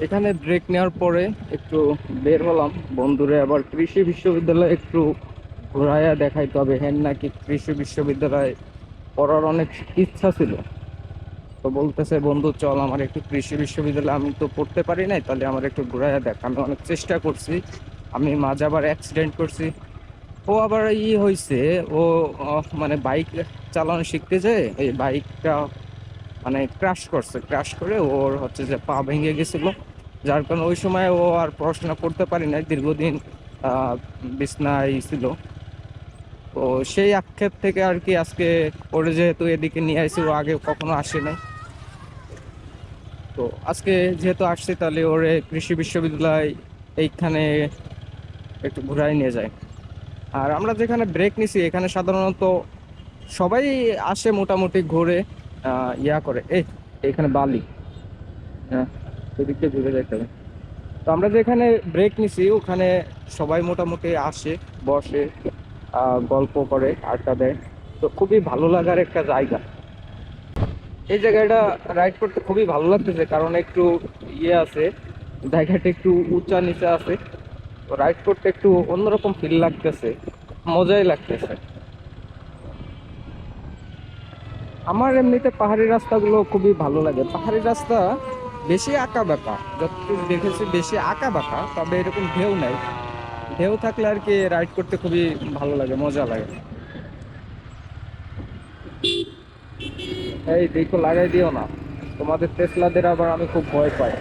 এখানে ব্রেক নেওয়ার পরে একটু বের হলাম বন্ধুরে, আবার কৃষি বিশ্ববিদ্যালয়ে একটু ঘোরাইয়া দেখাইতে হবে। হ্যাঁ, নাকি কৃষি বিশ্ববিদ্যালয়ে পড়ার অনেক ইচ্ছা ছিল। তো বলতেছে, বন্ধু চল আমার একটু কৃষি বিশ্ববিদ্যালয়ে, আমি তো পড়তে পারি নাই, তাহলে আমার একটু ঘোরাইয়া দেখ। আমি অনেক চেষ্টা করছি, আমি মাঝে আবার অ্যাক্সিডেন্ট করছি। ও আবার হয়েছে, ও মানে বাইক চালানো শিখতে যেয়ে এই বাইকটা মানে ক্রাশ করছে, ক্রাশ করে ওর হচ্ছে যে পা ভেঙে গেছিল। যার কারণে ওই সময় ও আর পড়াশোনা করতে পারি নাই, দীর্ঘদিন বিছনায় ছিল। তো সেই আক্ষেপ থেকে আর কি আজকে ওরে যেহেতু এদিকে নিয়ে আসি, ও আগে কখনো আসে নাই। তো আজকে যেহেতু আসছে, তাহলে ওরে কৃষি বিশ্ববিদ্যালয় এইখানে একটু ঘুরাই নিয়ে যায়। আর আমরা যেখানে ব্রেক নিছি এখানে সাধারণত সবাই আসে মোটামুটি ঘুরে, ইয়া করে। এখানে বালি, হ্যাঁ, সেদিকে ঘুরে যেতে হবে। তো আমরা যেখানে ব্রেক নিছি ওখানে সবাই মোটামুটি আসে, বসে, গল্প করে, আড্ডা দেয়। তো খুবই ভালো লাগার একটা জায়গা এই জায়গাটা। রাইড করতে খুবই ভালো লাগতেছে, কারণ একটু আছে, জায়গাটা একটু উঁচা নিচে আছে। তো রাইড করতে একটু অন্যরকম ফিল লাগতেছে, মজাই লাগতেছে। আমার এমনিতে পাহাড়ি রাস্তাগুলো খুবই ভালো লাগে। পাহাড়ি রাস্তা বেশি আঁকা বাঁকা, যতটুকু দেখেছি বেশি আঁকা বাঁকা, তবে এরকম ঢেউ নাই। ঢেউ থাকলে আর কি রাইড করতে খুবই ভালো লাগে, মজা লাগে। এই দেখো, লাগাই দিও না, তোমাদের টেসলাদের আবার আমি খুব ভয় পাই।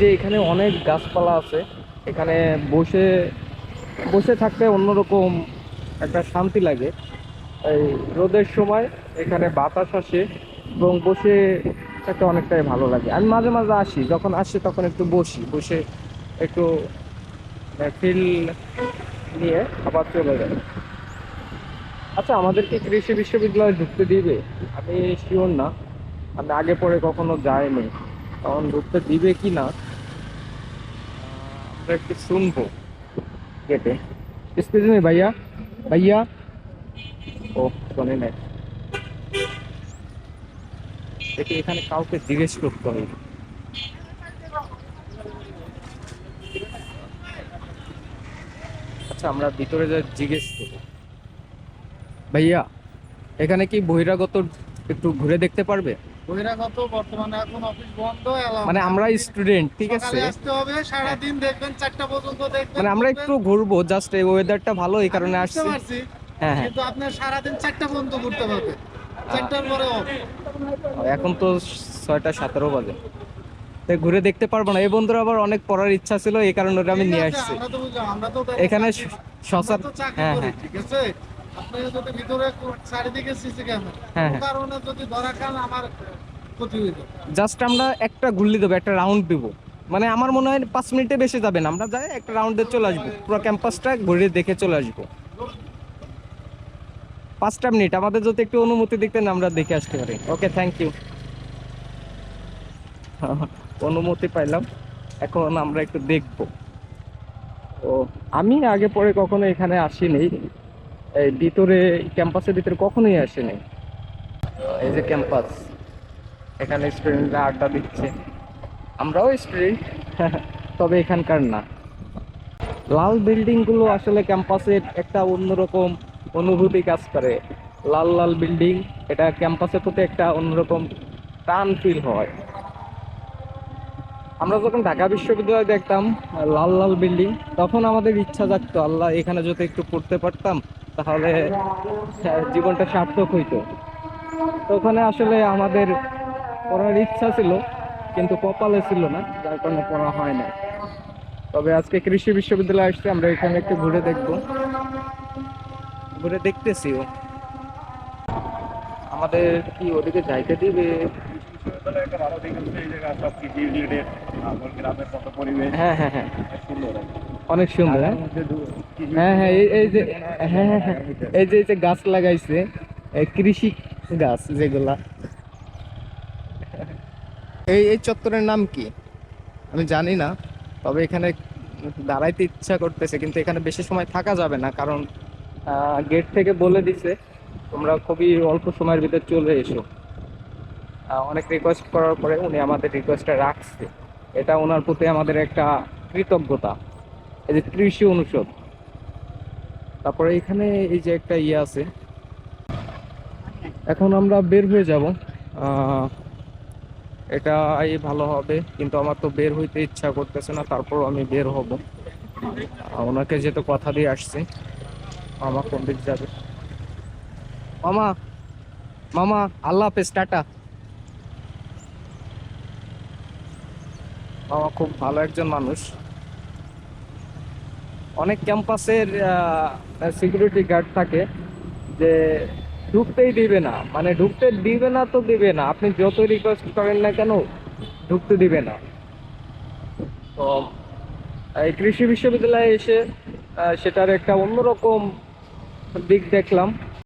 যে এখানে অনেক গাছপালা আছে, এখানে বসে বসে থাকতে অন্যরকম একটা শান্তি লাগে। এই রোদের সময় এখানে বাতাস আসে এবং বসে থাকতে অনেকটাই ভালো লাগে। আমি মাঝে মাঝে আসি, যখন আসি তখন একটু বসি, বসে একটু ফিল নিয়ে আবার চলে যাই। আচ্ছা, আমাদেরকে কৃষি বিশ্ববিদ্যালয়ে ঢুকতে দিবে? আমি শিওর না, আমি আগে পরে কখনো যাইনি, তখন ঢুকতে দিবে কি না আমরা একটু শুনবো গেটে। এক্সকিউজ মি ভাইয়া, ভাইয়া। ও, শোনে নাই। দেখি এখানে কাউকে জিজ্ঞেস করতে হবে। আচ্ছা, আমরা ভিতরে যা জিজ্ঞেস করি। ভাইয়া, এখানে কি বহিরাগত একটু ঘুরে দেখতে পারবে? বহিরাগত বর্তমানে এখন অফিস বন্ধ, এলাও মানে নাই। আমরা আপনি স্টুডেন্ট, ঠিক আছে। সকালে আসতে হবে, হ্যাঁ, সারাদিন দেখবেন, 4টা পর্যন্ত দেখবেন, মানে আমরা ঘুরবেন। একটু ঘুরবো, জাস্ট এই ওয়েদারটা ভালো এই আমি কারণে বুঝতে আসছি। পারছি, হ্যাঁ, হ্যাঁ। কিন্তু আপনার সারাদিন 4টা পর্যন্ত ঘুরতে পারবে, আহ, 4টার পরে off। এখন তো 6টা 17 বাজে, তাই ঘুরে দেখতে পারবো না। এই বন্ধুরা আবার অনেক পড়ার ইচ্ছা ছিল, এই কারণে ওটা আমি ঠিক নিয়ে আছে, আসছি। আমরা তো বুঝলাম, আমরা তো তাহলে এখানে চাকরি, আমরা শশার, তো চাকরি হ্যাঁ, করি, হ্যাঁ, ঠিক আছে। আপনি যদি ভিতরে চারিদিকে সিসি ক্যামেরা, হ্যাঁ, কোনো হ্যাঁ, কারণে যদি ধরা খান, আমার ক্ষতি হয়ে যাবে। জাস্ট আমরা একটা ঘুরলি দেবো, একটা রাউন্ড দিব। মানে আমার মনে হয় 5 মিনিটে বেশি যাবে না, আমরা যাই একটা রাউন্ড দিয়ে চলে আসবো, পুরো ক্যাম্পাসটা ঘুরে দেখে চলে আসবো। 5টা মিনিট আমাদের যদি একটু অনুমতি দিতেন আমরা দেখে আসতে পারি। ওকে, থ্যাংক ইউ। অনুমতি পাইলাম, এখন আমরা একটু দেখবো। ও, আমি আগে পরে কখনো এখানে আসিনি, এই ভিতরে, ক্যাম্পাসের ভিতরে কখনোই আসিনি। এই যে ক্যাম্পাস, এখানে স্টুডেন্টরা আড্ডা দিচ্ছে, আমরাও স্টুডেন্ট, তবে এখানকার না। লাল বিল্ডিং গুলো আসলে ক্যাম্পাসের একটা অন্যরকম অনুভূতি কাজ করে। লাল লাল বিল্ডিং, এটা ক্যাম্পাসের প্রতি একটা অন্যরকম টান ফিল হয়। আমরা যখন ঢাকা বিশ্ববিদ্যালয়ে দেখতাম লাল লাল বিল্ডিং, তখন আমাদের ইচ্ছা জাগতো, আল্লাহ এখানে যদি একটু পড়তে পারতাম তাহলে জীবনটা সার্থক হইতো। তো ওখানে আসলে আমাদের পড়ার ইচ্ছা ছিল, কিন্তু কপালে ছিল না, যার কারণে পড়া হয় না। তবে আজকে কৃষি বিশ্ববিদ্যালয়ে আসছে, আমরা এখানে একটু ঘুরে দেখবো, ঘুরে দেখতেছিও। আমাদের কি ওদিকে যাইতে দিবে? বিশ্ববিদ্যালয়ে একটা ভালো দিক হচ্ছে এই জায়গা সব কৃষি রিলেটেড, আমার গ্রামের কত পরিবেশ হ্যাঁ, হ্যাঁ, হ্যাঁ, অনেক সুন্দর। অনেক সুন্দর। ঢাকার হ্যাঁ, মধ্যে কৃষি হ্যাঁ, হ্যাঁ, এই যে, মনে হয় হ্যাঁ, একমাত্র হ্যাঁ, হ্যাঁ, ঢাকার মধ্যে এই আছে। যে গাছ লাগাইছে, এই কৃষি গাছ যেগুলা, এই চত্বরের নাম কি আমি জানি না। তবে এখানে দাঁড়াইতে ইচ্ছা করতেছে, কিন্তু এখানে বেশি সময় থাকা যাবে না, কারণ গেট থেকে বলে দিছে তোমরা খুবই অল্প সময়ের ভিতরে চলে এসো। অনেক রিকোয়েস্ট করার পরে উনি আমাদের রিকোয়েস্টটা রাখছে। এটা ওনার প্রতি আমাদের একটা কৃতজ্ঞতা। এই যে কৃষি অনুষদ, তারপরে এখানে এই যে একটা ইয়ে আছে। এখন আমরা বের হয়ে যাব, এটাই ভালো হবে, কিন্তু আমার তো বের হইতে ইচ্ছা করতেছে না, তারপর আমি বের হব। ওনাকে যেহেতু কথা দিয়ে আসছি। মামা কোন দিক যাবে? মামা, মামা আল্লাহ হাফেজ, টাটা। মামা খুব ভালো একজন মানুষ। অনেক ক্যাম্পাসের সিকিউরিটি গার্ড থাকে যে ঢুকতেই দিবে না, মানে ঢুকতে দিবে না তো দিবে না, আপনি যত রিকোয়েস্ট করেন না কেন ঢুকতে দিবে না। তো এই কৃষি বিশ্ববিদ্যালয়ে এসে সেটার একটা অন্যরকম দিক দেখলাম।